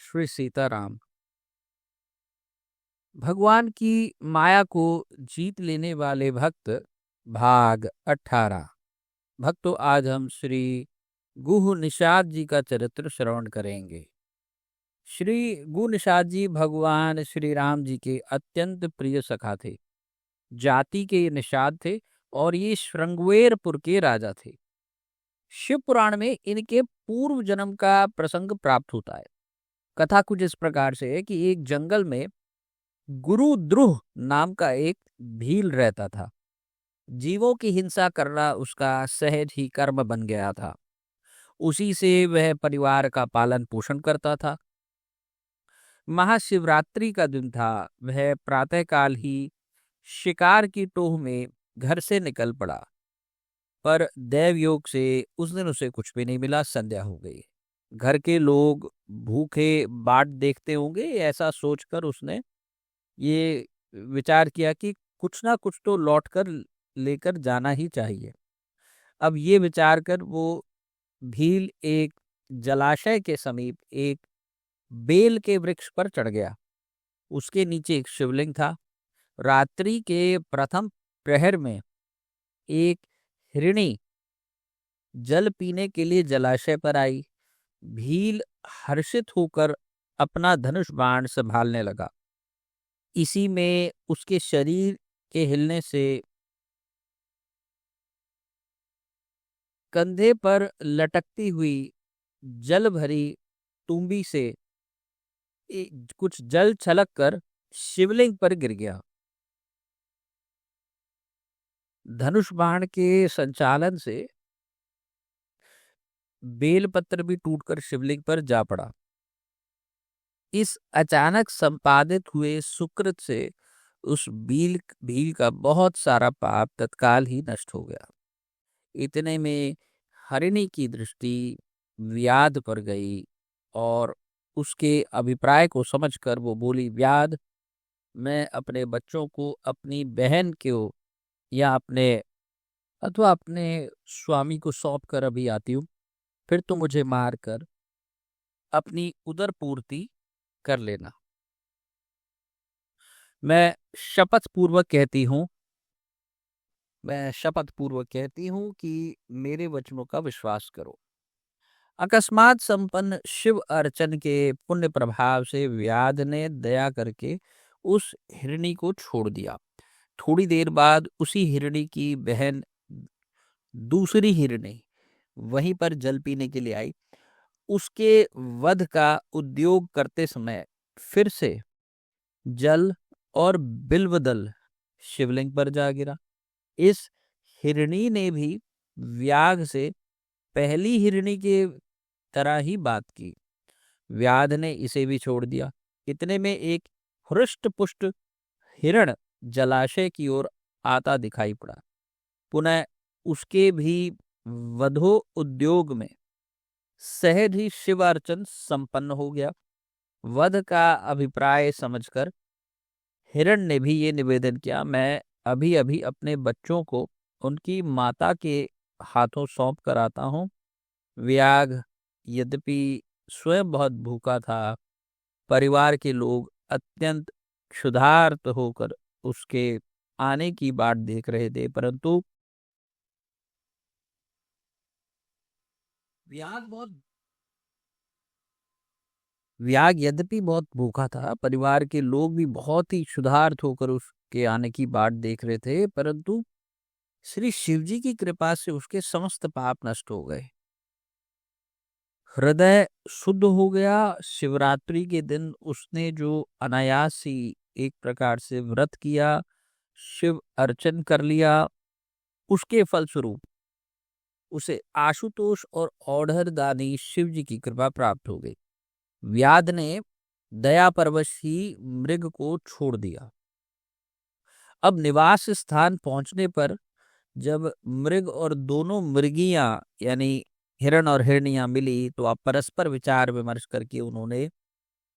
श्री सीताराम। भगवान की माया को जीत लेने वाले भक्त, भाग 18। भक्तों, आज हम श्री गुह निषाद जी का चरित्र श्रवण करेंगे। श्री गुह निषाद जी भगवान श्री राम जी के अत्यंत प्रिय सखा थे। जाति के ये निषाद थे और ये श्रृंगवेरपुर के राजा थे। शिव पुराण में इनके पूर्व जन्म का प्रसंग प्राप्त होता है। कथा कुछ इस प्रकार से है कि एक जंगल में गुरुद्रुह नाम का एक भील रहता था। जीवों की हिंसा करना उसका सहज ही कर्म बन गया था। उसी से वह परिवार का पालन पोषण करता था। महाशिवरात्रि का दिन था। वह प्रातःकाल ही शिकार की टोह में घर से निकल पड़ा, पर दैव योग से उस दिन उसे कुछ भी नहीं मिला। संध्या हो गई। घर के लोग भूखे बाट देखते होंगे, ऐसा सोचकर उसने ये विचार किया कि कुछ ना कुछ तो लौट कर लेकर जाना ही चाहिए। अब ये विचार कर वो भील एक जलाशय के समीप एक बेल के वृक्ष पर चढ़ गया। उसके नीचे एक शिवलिंग था। रात्रि के प्रथम प्रहर में एक हिरणी जल पीने के लिए जलाशय पर आई। भील हर्षित होकर अपना धनुष बाण संभालने लगा। इसी में उसके शरीर के हिलने से कंधे पर लटकती हुई जल भरी तुम्बी से कुछ जल छलक कर शिवलिंग पर गिर गया। धनुष बाण के संचालन से बेलपत्र भी टूटकर शिवलिंग पर जा पड़ा। इस अचानक संपादित हुए सुकृत से उस भील का बहुत सारा पाप तत्काल ही नष्ट हो गया। इतने में हरिणी की दृष्टि व्याध पर गई और उसके अभिप्राय को समझकर वो बोली, व्याध, मैं अपने बच्चों को अपनी बहन को या अपने अथवा अपने स्वामी को सौंप कर अभी आती हूँ, फिर तो मुझे मार कर अपनी उदर पूर्ति कर लेना। मैं शपथ पूर्वक कहती हूँ कि मेरे वचनों का विश्वास करो। अकस्मात संपन्न शिव अर्चन के पुण्य प्रभाव से व्याध ने दया करके उस हिरणी को छोड़ दिया। थोड़ी देर बाद उसी हिरणी की बहन दूसरी हिरणी वहीं पर जल पीने के लिए आई। उसके वध का उद्योग करते समय फिर से जल और बिल्वदल शिवलिंग पर जा गिरा। इस हिरणी ने भी व्याध से पहली हिरणी के तरह ही बात की। व्याध ने इसे भी छोड़ दिया। इतने में एक हृष्ट पुष्ट हिरण जलाशय की ओर आता दिखाई पड़ा। पुनः उसके भी वधो उद्योग में सहज ही शिवार्चन संपन्न हो गया। वध का अभिप्राय समझकर हिरण ने भी ये निवेदन किया, मैं अभी अभी अपने बच्चों को उनकी माता के हाथों सौंप कर आता हूँ। व्याघ यद्यपि स्वयं बहुत भूखा था, परिवार के लोग अत्यंत क्षुधार्त होकर उसके आने की बाट देख रहे थे, परंतु व्याग यद्यपि बहुत भूखा था, परिवार के लोग भी बहुत ही क्षुधार्त होकर उसके आने की बाट देख रहे थे, परंतु श्री शिवजी की कृपा से उसके समस्त पाप नष्ट हो गए। हृदय शुद्ध हो गया। शिवरात्रि के दिन उसने जो अनायास ही एक प्रकार से व्रत किया, शिव अर्चन कर लिया, उसके फलस्वरूप उसे आशुतोष और औढ़र दानी शिव जी की कृपा प्राप्त हो गई। व्याध ने दया परवश ही मृग को छोड़ दिया। अब निवास स्थान पहुंचने पर जब मृग और दोनों मृगियां यानी हिरण और हिरनियां मिली, तो आप परस्पर विचार विमर्श करके उन्होंने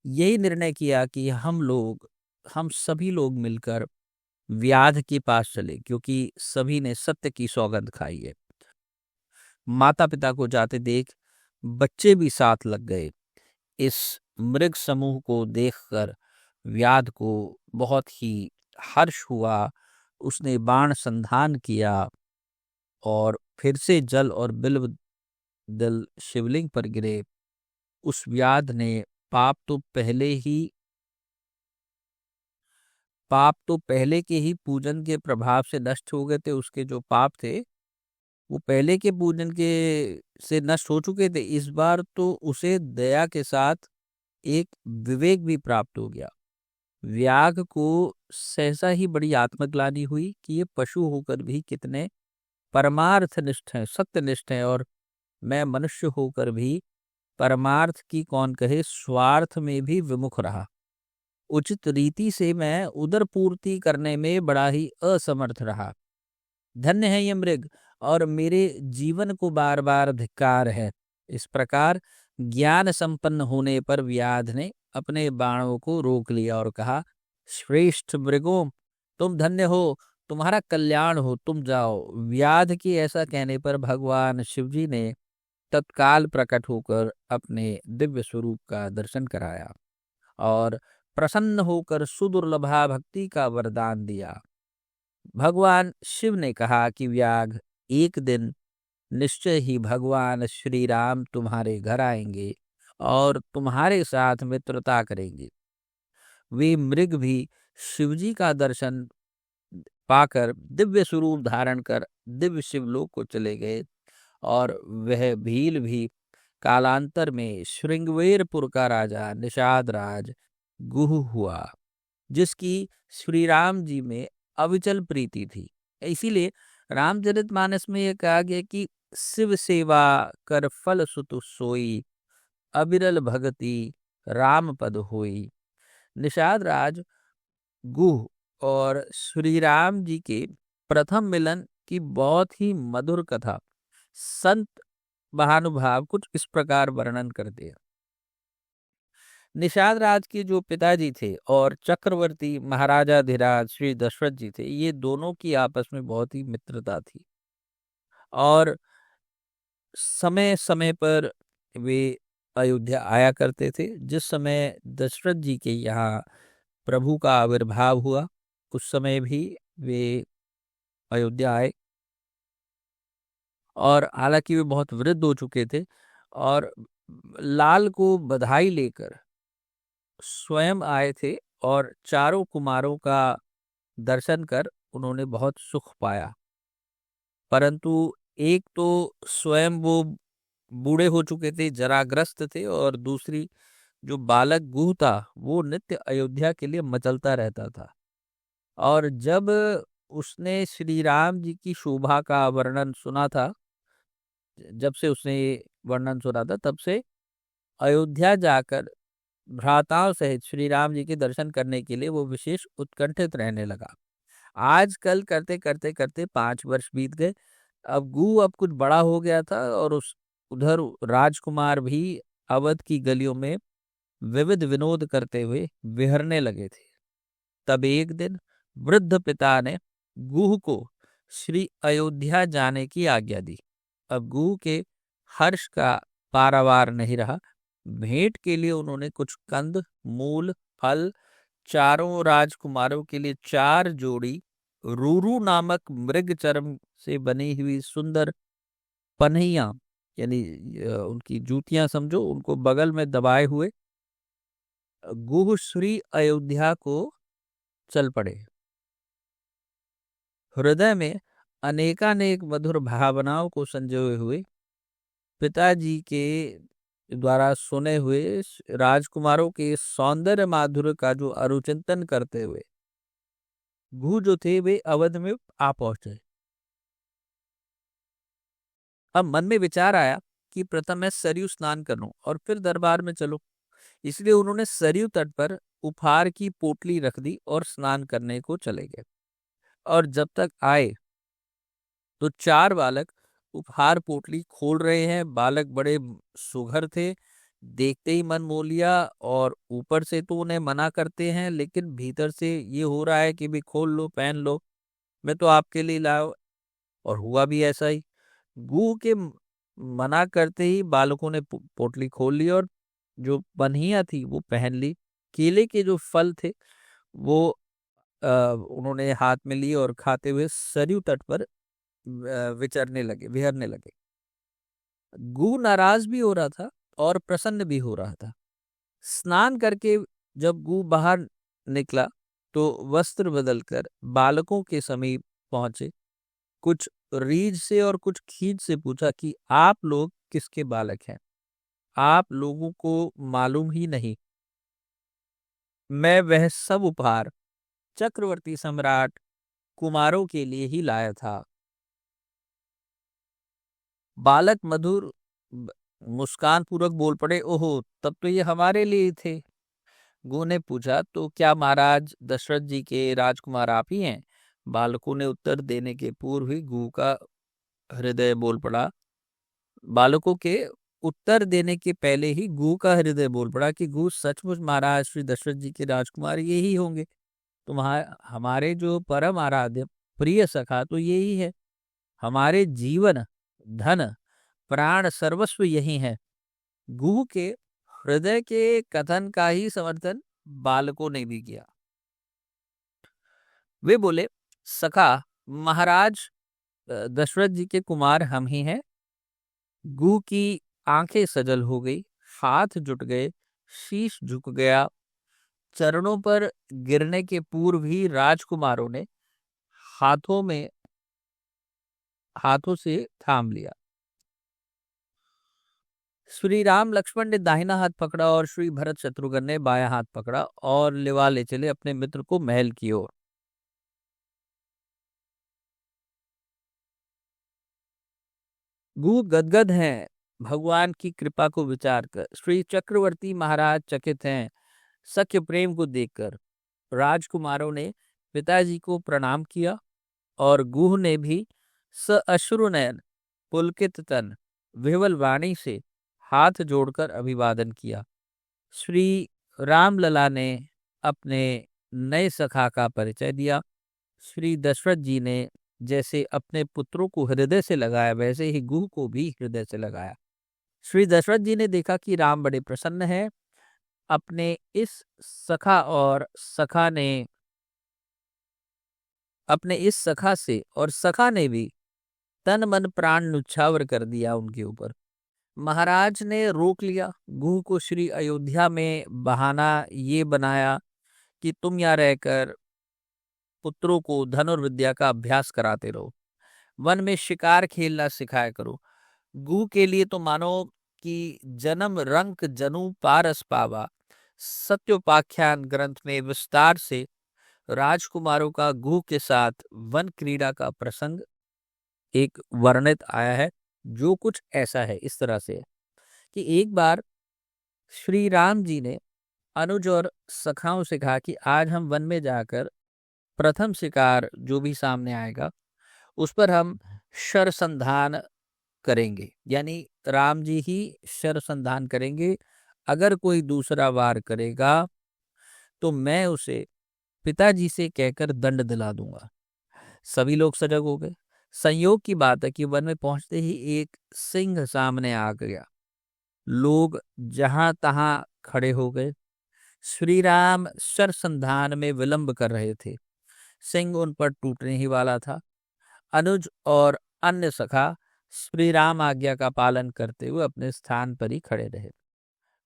यही निर्णय किया कि हम सभी लोग मिलकर व्याध के पास चले, क्योंकि सभी ने सत्य की सौगंध खाई है। माता पिता को जाते देख बच्चे भी साथ लग गए। इस मृग समूह को देखकर व्याध को बहुत ही हर्ष हुआ। उसने बाण संधान किया और फिर से जल और बिल्व दल शिवलिंग पर गिरे। उस व्याध ने पाप तो पहले ही पाप तो पहले के ही पूजन के प्रभाव से नष्ट हो गए थे। उसके जो पाप थे वो पहले के पूजन के से नष्ट हो चुके थे। इस बार तो उसे दया के साथ एक विवेक भी प्राप्त हो गया। व्याघ को सहसा ही बड़ी आत्मग्लानि हुई कि ये पशु होकर भी कितने परमार्थ निष्ठ हैं, सत्यनिष्ठ हैं, और मैं मनुष्य होकर भी परमार्थ की कौन कहे स्वार्थ में भी विमुख रहा। उचित रीति से मैं उदर पूर्ति करने में बड़ा ही असमर्थ रहा। धन्य है ये मृग, और मेरे जीवन को बार बार धिक्कार है। इस प्रकार ज्ञान संपन्न होने पर व्याध ने अपने बाणों को रोक लिया और कहा, श्रेष्ठ मृगों, तुम धन्य हो, तुम्हारा कल्याण हो, तुम जाओ। व्याध के ऐसा कहने पर भगवान शिवजी ने तत्काल प्रकट होकर अपने दिव्य स्वरूप का दर्शन कराया और प्रसन्न होकर सुदुर्लभा भक्ति का वरदान दिया। भगवान शिव ने कहा कि व्याघ, एक दिन निश्चय ही भगवान श्री राम तुम्हारे घर आएंगे और तुम्हारे साथ मित्रता करेंगे। वे मृग भी शिवजी का दर्शन पाकर दिव्य स्वरूप धारण कर दिव्य शिवलोक को चले गए, और वह भील भी कालांतर में श्रृंगवेरपुर का राजा निषाद राज गुह हुआ, जिसकी श्री राम जी में अविचल प्रीति थी। इसीलिए रामचरितमानस में यह कहा गया कि शिव सेवा कर फल सुतु सोई, अविरल भगति राम पद होई। निषाद राज गुह और श्री राम जी के प्रथम मिलन की बहुत ही मधुर कथा संत महानुभाव कुछ इस प्रकार वर्णन करते हैं। निषाद राज के जो पिताजी थे और चक्रवर्ती महाराजा धीराज श्री दशरथ जी थे, ये दोनों की आपस में बहुत ही मित्रता थी, और समय समय पर वे अयोध्या आया करते थे। जिस समय दशरथ जी के यहाँ प्रभु का आविर्भाव हुआ, उस समय भी वे अयोध्या आए, और हालांकि वे बहुत वृद्ध हो चुके थे, और लाल को बधाई लेकर स्वयं आए थे, और चारों कुमारों का दर्शन कर उन्होंने बहुत सुख पाया। परंतु एक तो स्वयं वो बूढ़े हो चुके थे, जराग्रस्त थे, और दूसरी जो बालक गुह था वो नित्य अयोध्या के लिए मचलता रहता था। और जब उसने श्री राम जी की शोभा का वर्णन सुना था, जब से उसने ये वर्णन सुना था, तब से अयोध्या जाकर भ्राताओं सहित श्री राम जी के दर्शन करने के लिए वो विशेष उत्कंठित रहने लगा। आजकल करते करते करते 5 वर्ष बीत गए। अब कुछ बड़ा हो गया था, और उस उधर राजकुमार भी अवध की गलियों में विविध विनोद करते हुए विहरने लगे थे। तब एक दिन वृद्ध पिता ने गुह को श्री अयोध्या जाने की आज्ञा दी। अब गुह के हर्ष का पारावार नहीं रहा। भेंट के लिए उन्होंने कुछ कंद, मूल, फल, चारों राजकुमारों के लिए 4 जोड़ी रूरू नामक मृग चर्म से बनी हुई सुंदर पनहियां, यानी उनकी जूतियां समझो, उनको बगल में दबाए हुए गुह श्री अयोध्या को चल पड़े। हृदय में अनेकानेक मधुर भावनाओं को संजोए हुए, पिताजी के द्वारा सुने हुए राजकुमारों के सौंदर्य माधुर्य का जो अनुचिंतन करते हुए गुह जो थे वे अवध में आ पहुंचे। अब मन में विचार आया कि प्रथम मैं सरयू स्नान कर लूं और फिर दरबार में चलो। इसलिए उन्होंने सरयू तट पर उपहार की पोटली रख दी और स्नान करने को चले गए। और जब तक आए तो 4 बालक उपहार पोटली खोल रहे हैं। बालक बड़े सुघर थे, देखते ही मन मोह लिया, और ऊपर से तो उन्हें मना करते हैं, लेकिन भीतर से ये हो रहा है कि भी खोल लो, पहन लो, मैं तो आपके लिए लाया। और हुआ भी ऐसा ही। गू के मना करते ही बालकों ने पोटली खोल ली और जो बनिया थी वो पहन ली, केले के जो फल थे वो उन्होंने हाथ में लिए और खाते हुए सरयू तट पर विहरने लगे। गू नाराज भी हो रहा था और प्रसन्न भी हो रहा था। स्नान करके जब गू बाहर निकला तो वस्त्र बदलकर बालकों के समीप पहुंचे, कुछ रीझ से और कुछ खींच से पूछा कि आप लोग किसके बालक हैं? आप लोगों को मालूम ही नहीं मैं वह सब उपहार चक्रवर्ती सम्राट कुमारों के लिए ही लाया था। बालक मधुर ब- मुस्कान पूर्वक बोल पड़े, ओहो, तब तो ये हमारे लिए ही थे। गू ने पूछा, तो क्या महाराज दशरथ जी के राजकुमार आप ही हैं? बालकों ने उत्तर देने के पूर्व ही गू का हृदय बोल पड़ा। बालकों के उत्तर देने के पहले ही गू का हृदय बोल पड़ा कि गू, सचमुच महाराज श्री दशरथ जी के राजकुमार यही होंगे। तुम्हारे हमारे जो परम आराध्य प्रिय सखा तो यही है। हमारे जीवन, धन, प्राण सर्वस्व यही है। गुह के हृदय के कथन का ही समर्थन बालकों ने भी किया। वे बोले, सखा, महाराज दशरथ जी के कुमार हम ही हैं। गुह की आंखें सजल हो गई, हाथ जुट गए, शीश झुक गया। चरणों पर गिरने के पूर्व ही राजकुमारों ने हाथों में हाथों से थाम लिया। श्री राम लक्ष्मण ने दाहिना हाथ पकड़ा और श्री भरत शत्रुघ्न ने बायां हाथ पकड़ा और लिवा ले चले अपने मित्र को महल की ओर। गू गदगद हैं भगवान की कृपा को विचार कर। श्री चक्रवर्ती महाराज चकित हैं सख्य प्रेम को देखकर। राजकुमारों ने पिताजी को प्रणाम किया और गुह ने भी स अश्रु नयन, पुलकित तन, विह्वल वाणी से हाथ जोड़कर अभिवादन किया। श्री रामलला ने अपने नए सखा का परिचय दिया। श्री दशरथ जी ने जैसे अपने पुत्रों को हृदय से लगाया, वैसे ही गुह को भी हृदय से लगाया। श्री दशरथ जी ने देखा कि राम बड़े प्रसन्न हैं। अपने इस सखा से और सखा ने भी तन मन प्राण न्यौछावर कर दिया उनके ऊपर। महाराज ने रोक लिया। गुह को श्री अयोध्या में बहाना ये बनाया कि तुम यहाँ रहकर पुत्रों को धनुर्विद्या का अभ्यास कराते रहो, वन में शिकार खेलना सिखाया करो। गुह के लिए तो मानो कि जन्म रंक जनु पारस पावा सत्योपाख्यान ग्रंथ में विस्तार से राजकुमारों का गुह के साथ वन क्रीड़ा का प्रसंग एक वर्णित आया है, जो कुछ ऐसा है, इस तरह से है कि एक बार श्री राम जी ने अनुज और सखाओं से कहा कि आज हम वन में जाकर प्रथम शिकार जो भी सामने आएगा उस पर हम शरसंधान करेंगे, यानी राम जी ही शरसंधान करेंगे। अगर कोई दूसरा वार करेगा तो मैं उसे पिताजी से कहकर दंड दिला दूंगा। सभी लोग सजग हो गए। संयोग की बात है कि वन में पहुंचते ही एक सिंह सामने आ गया। लोग जहां तहां खड़े हो गए। श्री राम शरसंधान में विलंब कर रहे थे। सिंह उन पर टूटने ही वाला था। अनुज और अन्य सखा श्री राम आज्ञा का पालन करते हुए अपने स्थान पर ही खड़े रहे।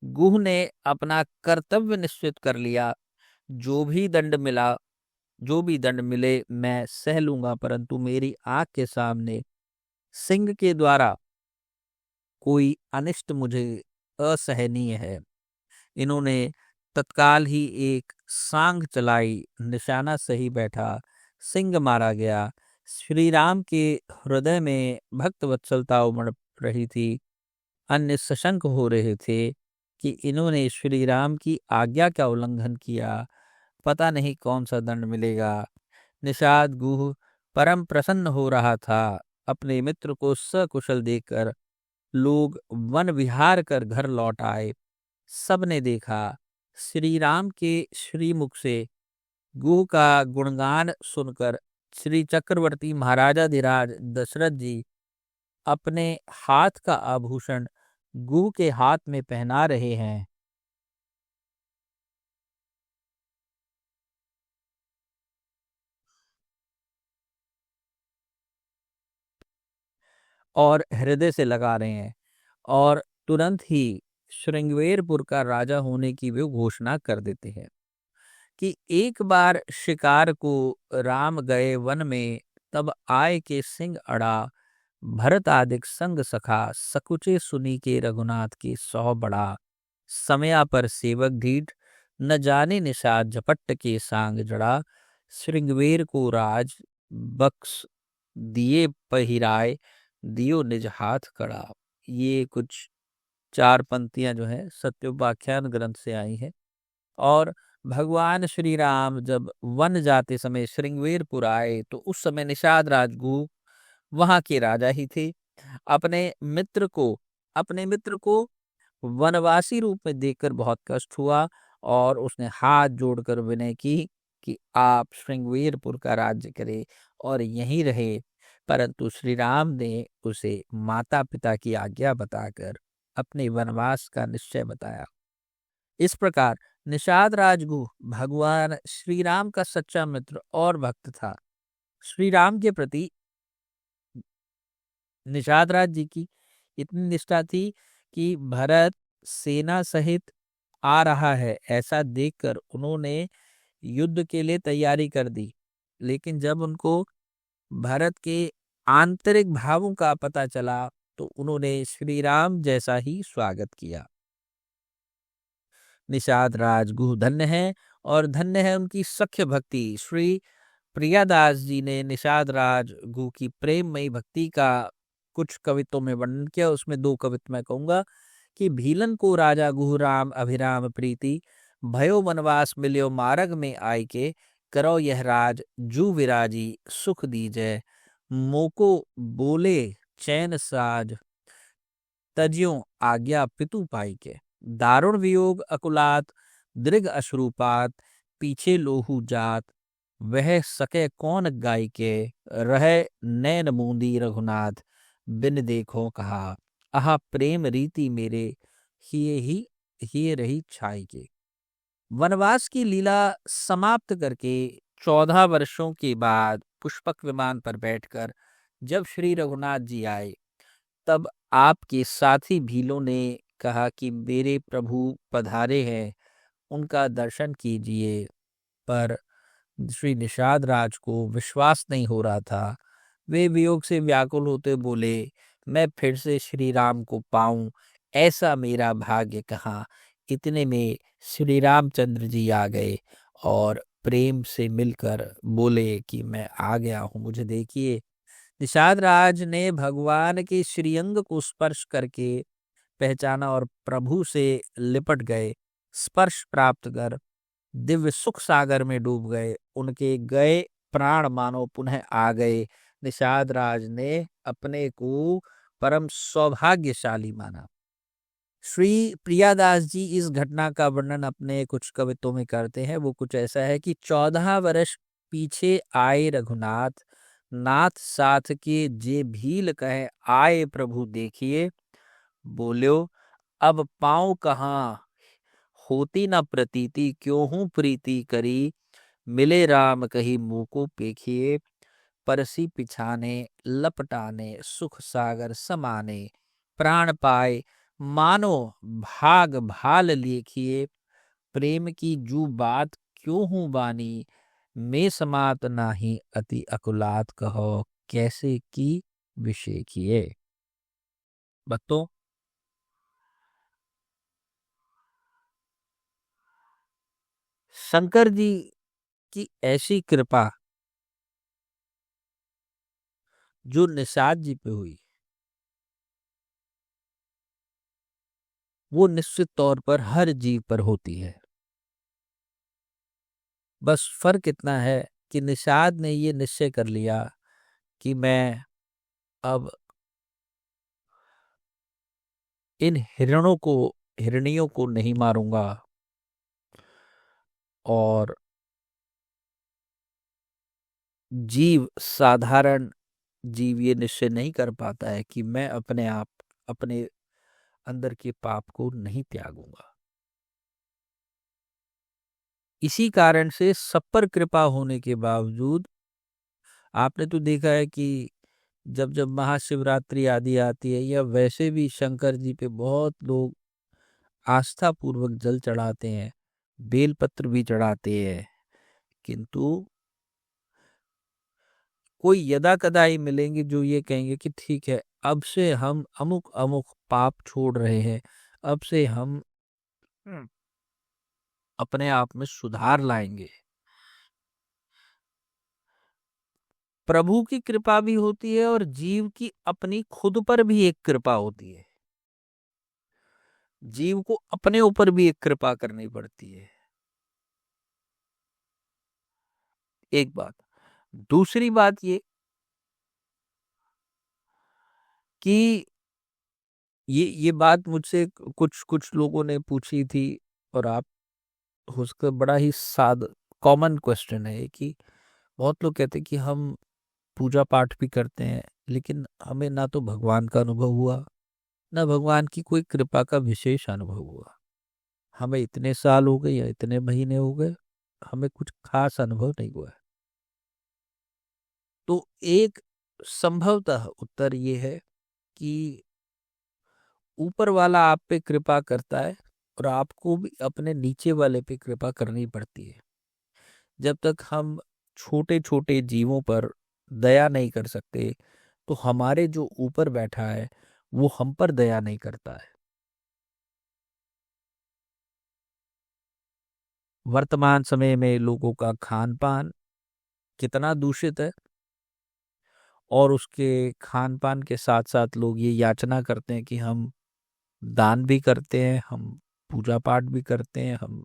गुह ने अपना कर्तव्य निश्चित कर लिया। जो भी दंड मिला जो भी दंड मिले मैं सह लूंगा, परंतु मेरी आंख के सामने सिंह के द्वारा कोई अनिष्ट मुझे असहनीय है। इन्होंने तत्काल ही एक सांग चलाई, निशाना सही बैठा, सिंह मारा गया। श्री राम के हृदय में भक्त वत्सलता उमड़ रही थी। अन्य सशंक हो रहे थे कि इन्होंने श्री राम की आज्ञा का उल्लंघन किया, पता नहीं कौन सा दंड मिलेगा। निषाद गुह परम प्रसन्न हो रहा था। अपने मित्र को सकुशल देखकर लोग वन विहार कर घर लौट आए। सबने देखा श्री राम के श्रीमुख से गुह का गुणगान सुनकर श्री चक्रवर्ती महाराजाधिराज दशरथ जी अपने हाथ का आभूषण गुह के हाथ में पहना रहे हैं। और हृदय से लगा रहे हैं और तुरंत ही श्रृंगवेरपुर का राजा होने की वे घोषणा कर देते हैं कि एक बार शिकार को राम गए वन में, तब आय के सिंह अड़ा, भरत आदिक संग सखा, सकुचे सुनी के रघुनाथ के सौ बड़ा, समया पर सेवक ढीठ, न जाने निषाद झपट्ट के सांग जड़ा, श्रृंगवेर को राज बख्श दिए पहिराए, दियो निज हाथ कड़ा। ये कुछ 4 पंक्तियां जो है सत्योपाख्यान ग्रंथ से आई हैं। और भगवान श्री राम जब वन जाते समय श्रृंगवेरपुर आए तो उस समय निषाद राजगुह वहां के राजा ही थे। अपने मित्र को वनवासी रूप में देखकर बहुत कष्ट हुआ और उसने हाथ जोड़कर विनय की कि आप श्रृंगवेरपुर का राज्य करें और यहीं रहे। परंतु श्री राम ने उसे माता पिता की आज्ञा बताकर अपने वनवास का निश्चय बताया। इस प्रकार निषाद राजगुह भगवान श्री राम का सच्चा मित्र और भक्त था। श्री राम के प्रति निषाद राज जी की इतनी निष्ठा थी कि भरत सेना सहित आ रहा है ऐसा देखकर उन्होंने युद्ध के लिए तैयारी कर दी। लेकिन जब उनको भरत के आंतरिक भावों का पता चला तो उन्होंने श्री राम जैसा ही स्वागत किया। निषाद राजगुह धन्य है और धन्य है उनकी सख्य भक्ति। श्री प्रियादास जी ने निषाद राजगुह की प्रेममयी भक्ति का कुछ कवित्वों में वर्णन किया। उसमें 2 कवित्व मैं कहूंगा कि भीलन को राजा गुह राम अभिराम प्रीति, भयो वनवास मिल्यो मार्ग में आय के, करो यह राज जू विराजी सुख दीजय, मोको बोले चैन साज, तज्यो आज्ञा पितु पाई के, दारुण वियोग अकुलात दृग अश्रुपात, पीछे लोहू जात, वह सके कौन गाय के, रहे नैन मूंदी रघुनाथ, बिन देखो कहा, आहा प्रेम रीति मेरे ही रही छाई के। वनवास की लीला समाप्त करके 14 वर्षों के बाद पुष्पक विमान पर बैठकर जब श्री रघुनाथ जी आए, तब आपके साथी भीलों ने कहा कि मेरे प्रभु पधारे हैं, उनका दर्शन कीजिए। पर श्री निषाद राज को विश्वास नहीं हो रहा था। वे वियोग से व्याकुल होते बोले, मैं फिर से श्री राम को पाऊं, ऐसा मेरा भाग्य कहाँ। इतने में श्री रामचंद्र जी आ गए और प्रेम से मिलकर बोले कि मैं आ गया हूं, मुझे देखिए। निषाद राज ने भगवान के श्रीअंग को स्पर्श करके पहचाना और प्रभु से लिपट गए। स्पर्श प्राप्त कर दिव्य सुख सागर में डूब गए। उनके गए प्राण मानो पुनः आ गए। निषाद राज ने अपने को परम सौभाग्यशाली माना। श्री प्रियादास जी इस घटना का वर्णन अपने कुछ कवित्वों में करते हैं। वो कुछ ऐसा है कि 14 वर्ष पीछे आए रघुनाथ, नाथ साथ के जे भील कहे, आए प्रभु देखिए, बोल्यो अब पाऊं कहाँ, होती न प्रतीति, क्यों हूँ प्रीति करी, मिले राम कही मुँह को पेखिए, परसी पिछाने लपटाने, सुख सागर समाने, प्राण पाए मानो भाग भाल लेखिए, प्रेम की जू बात क्यों हूँ बानी, में समात नाही अति अकुलात कहो, कैसे की विषेखिए। बतो शंकर जी की ऐसी कृपा जो निषाद जी पे हुई, वो निश्चित तौर पर हर जीव पर होती है। बस फर्क इतना है कि निषाद ने ये निश्चय कर लिया कि मैं अब इन हिरणियों को नहीं मारूंगा। और साधारण जीव ये निश्चय नहीं कर पाता है कि मैं अपने अंदर के पाप को नहीं त्यागूंगा। इसी कारण से सब पर कृपा होने के बावजूद आपने तो देखा है कि जब जब महाशिवरात्रि आदि आती है, या वैसे भी शंकर जी पे बहुत लोग आस्था पूर्वक जल चढ़ाते हैं, बेलपत्र भी चढ़ाते हैं, किंतु कोई यदा कदा ही मिलेंगे जो ये कहेंगे कि ठीक है, अब से हम अमुक अमुक पाप छोड़ रहे हैं, अब से हम हम्म, अपने आप में सुधार लाएंगे। प्रभु की कृपा भी होती है और जीव की अपनी खुद पर भी एक कृपा होती है। जीव को अपने ऊपर भी एक कृपा करनी पड़ती है। एक बात। दूसरी बात ये कि ये बात मुझसे कुछ कुछ लोगों ने पूछी थी, और आप उसका बड़ा ही साद कॉमन क्वेश्चन है कि बहुत लोग कहते हैं कि हम पूजा पाठ भी करते हैं, लेकिन हमें ना तो भगवान का अनुभव हुआ, ना भगवान की कोई कृपा का विशेष अनुभव हुआ। हमें इतने साल हो गए या इतने महीने हो गए, हमें कुछ खास अनुभव नहीं हुआ है। तो एक संभवतः उत्तर ये है कि ऊपर वाला आप पे कृपा करता है, और आपको भी अपने नीचे वाले पे कृपा करनी पड़ती है। जब तक हम छोटे छोटे जीवों पर दया नहीं कर सकते, तो हमारे जो ऊपर बैठा है वो हम पर दया नहीं करता है। वर्तमान समय में लोगों का खान पान कितना दूषित है, और उसके खान पान के साथ साथ लोग ये याचना करते हैं कि हम दान भी करते हैं, हम पूजा पाठ भी करते हैं, हम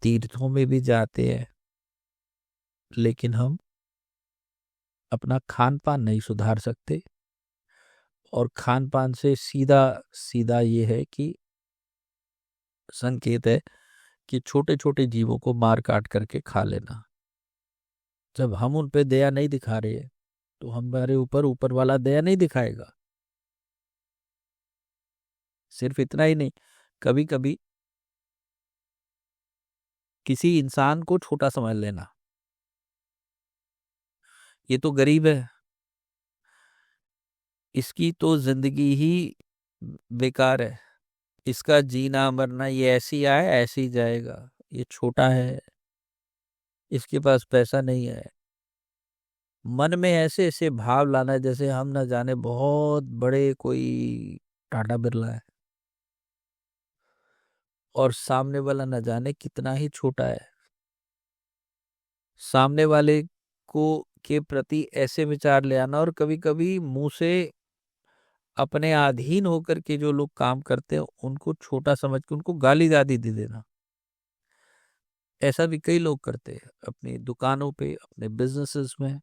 तीर्थों में भी जाते हैं, लेकिन हम अपना खान पान नहीं सुधार सकते। और खान पान से सीधा सीधा ये है कि संकेत है कि छोटे छोटे जीवों को मार काट करके खा लेना। जब हम उन पे दया नहीं दिखा रहे हैं, तो हमारे ऊपर ऊपर वाला दया नहीं दिखाएगा। सिर्फ इतना ही नहीं, कभी कभी किसी इंसान को छोटा समझ लेना, ये तो गरीब है, इसकी तो जिंदगी ही बेकार है, इसका जीना मरना ये ऐसी आए ऐसे ही जाएगा, ये छोटा है, इसके पास पैसा नहीं है। मन में ऐसे ऐसे भाव लाना है जैसे हम ना जाने बहुत बड़े कोई टाटा बिरला है, और सामने वाला न जाने कितना ही छोटा है। सामने वाले को के प्रति ऐसे विचार ले आना, और कभी कभी मुंह से अपने अधीन होकर के जो लोग काम करते हैं उनको छोटा समझ के उनको गाली गादी दे देना। ऐसा भी कई लोग करते हैं अपनी दुकानों पे, अपने बिजनेसेस में।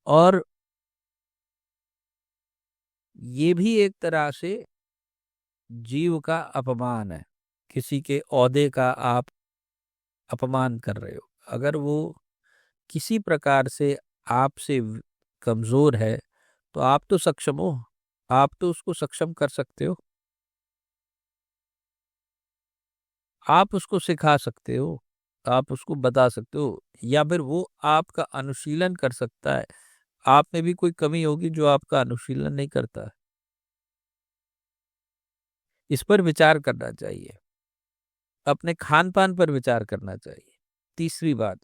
और ये भी एक तरह से जीव का अपमान है। किसी के ओहदे का आप अपमान कर रहे हो। अगर वो किसी प्रकार से आपसे कमजोर है, तो आप तो सक्षम हो, आप तो उसको सक्षम कर सकते हो, आप उसको सिखा सकते हो, आप उसको बता सकते हो, या फिर वो आपका अनुशीलन कर सकता है। आप में भी कोई कमी होगी जो आपका अनुशीलन नहीं करता है। इस पर विचार करना चाहिए, अपने खान पान पर विचार करना चाहिए। तीसरी बात,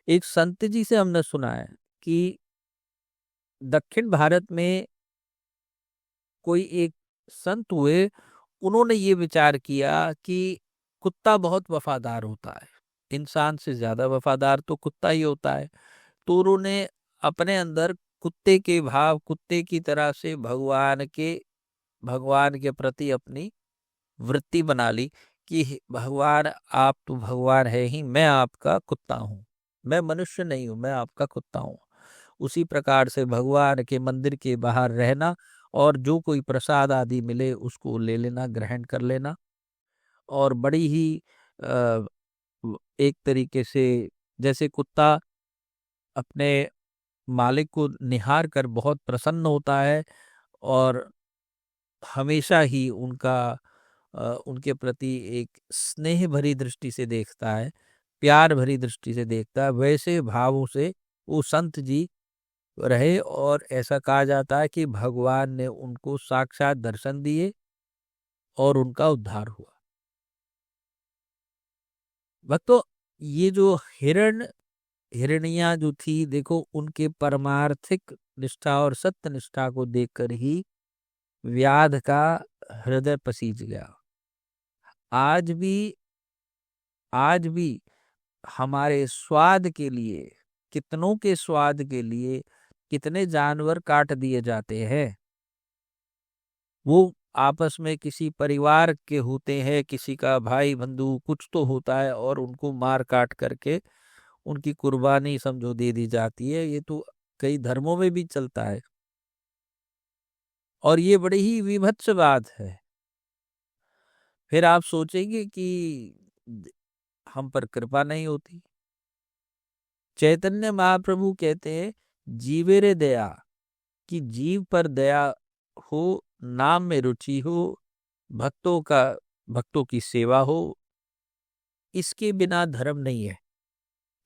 एक संत जी से हमने सुना है कि दक्षिण भारत में कोई एक संत हुए, उन्होंने ये विचार किया कि कुत्ता बहुत वफादार होता है, इंसान से ज्यादा वफादार तो कुत्ता ही होता है। तो उन्होंने अपने अंदर कुत्ते के भाव, कुत्ते की तरह से भगवान के प्रति अपनी वृत्ति बना ली कि भगवान, आप तो भगवान है ही, मैं आपका कुत्ता हूँ, मैं मनुष्य नहीं हूँ, मैं आपका कुत्ता हूँ। उसी प्रकार से भगवान के मंदिर के बाहर रहना, और जो कोई प्रसाद आदि मिले उसको ले लेना, ग्रहण कर लेना, और बड़ी ही अ, एक तरीके से जैसे कुत्ता अपने मालिक को निहार कर बहुत प्रसन्न होता है, और हमेशा ही उनके प्रति एक स्नेह भरी दृष्टि से देखता है, प्यार भरी दृष्टि से देखता है, वैसे भावों से वो संत जी रहे। और ऐसा कहा जाता है कि भगवान ने उनको साक्षात दर्शन दिए और उनका उद्धार हुआ। भक्तों, ये जो हिरणिया जो थी, देखो उनके परमार्थिक निष्ठा और सत्य निष्ठा को देखकर ही व्याध का हृदय पसीज गया। आज भी आज भी हमारे स्वाद के लिए, कितनों के स्वाद के लिए कितने जानवर काट दिए जाते हैं। वो आपस में किसी परिवार के होते हैं, किसी का भाई बंधु कुछ तो होता है, और उनको मार काट करके उनकी कुर्बानी समझो दे दी जाती है। ये तो कई धर्मों में भी चलता है, और ये बड़ी ही विभत्स बात है। फिर आप सोचेंगे कि हम पर कृपा नहीं होती। चैतन्य महाप्रभु कहते हैं, जीवे रे दया, कि जीव पर दया हो, नाम में रुचि हो, भक्तों की सेवा हो, इसके बिना धर्म नहीं है।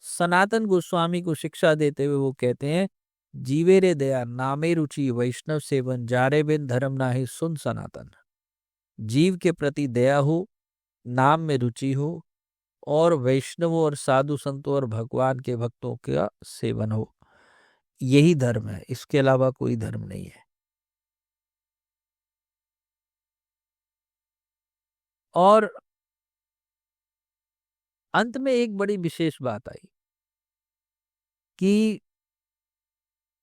सनातन गोस्वामी को शिक्षा देते हुए वो कहते हैं, जीवे रे दया नामे रुचि, वैष्णव सेवन जारे बिन धर्म नाहि सुन सनातन। जीव के प्रति दया हो, नाम में रुचि हो, और वैष्णवों और साधु संतों और भगवान के भक्तों का सेवन हो, यही धर्म है, इसके अलावा कोई धर्म नहीं है। और अंत में एक बड़ी विशेष बात आई कि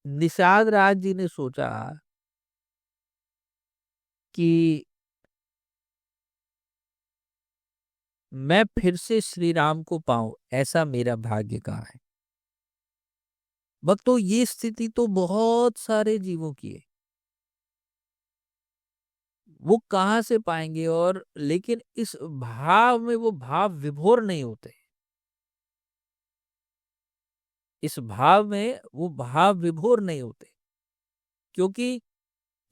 निषाद राज जी ने सोचा कि मैं फिर से श्री राम को पाऊं, ऐसा मेरा भाग्य कहाँ है। भक्तों, ये स्थिति तो बहुत सारे जीवों की है, वो कहाँ से पाएंगे। और लेकिन इस भाव में वो भाव विभोर नहीं होते, इस भाव में वो भाव विभोर नहीं होते, क्योंकि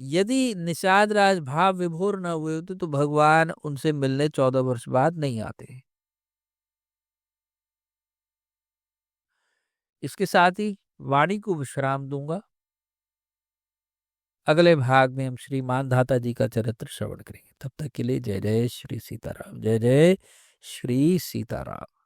यदि निषाद राज भाव विभोर न हुए होते तो भगवान उनसे मिलने 14 वर्ष बाद नहीं आते। इसके साथ ही वाणी को विश्राम दूंगा। अगले भाग में हम श्री मानधाता जी का चरित्र श्रवण करेंगे। तब तक के लिए जय जय श्री सीताराम, जय जय श्री सीताराम।